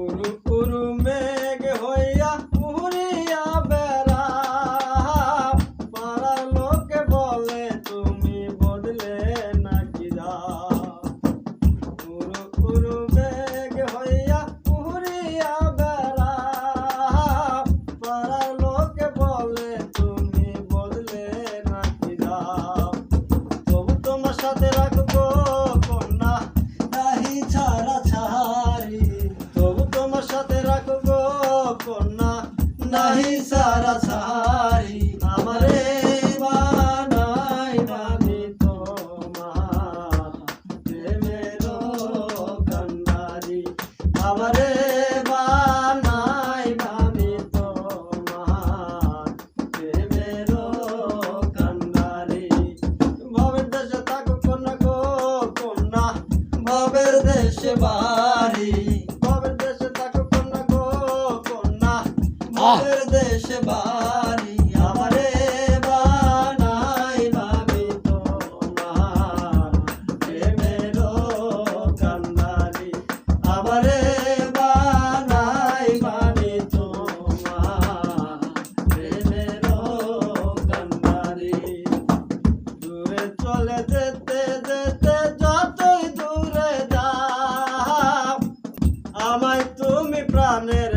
উরু উরু মেঘ হইয়া উড়িয়া বেড়াও, পাড়ার লোকে বলে তুমি বদলে নাকি যাও। উরু উরু মেঘ হইয়া উড়িয়া বেড়াও, পাড়ার লোকে বলে তুমি বদলে নাকি যাও। তবু তোমার সাথে রাখবো কন্যা নাহি ছাড়া ছাড়ি, তবু তোমার সাথে রাখবো কন্যা নাহি ছাড়া ছাড়ি। আমারে বানাই আমি তোমার প্রেমের কান্ডারি, আমারে বানাই আমি তোমার প্রেমের কান্ডারি। ভবের দেশে থাকো কন্যা গো কন্যা, ভবের দেশে বাড়ি, ভবের দেশে থাকো কন্যা গো কন্যা, ভবের দেশে বাড়ি। আমারে বানাই আমি তোমার প্রেমের কান্ডারি, আমারে বানাই আমি তোমার প্রেমের কান্ডারি। দূরে চলে যেতে যেতে যতই দূরে যাও, আমায় তুমি প্রাণের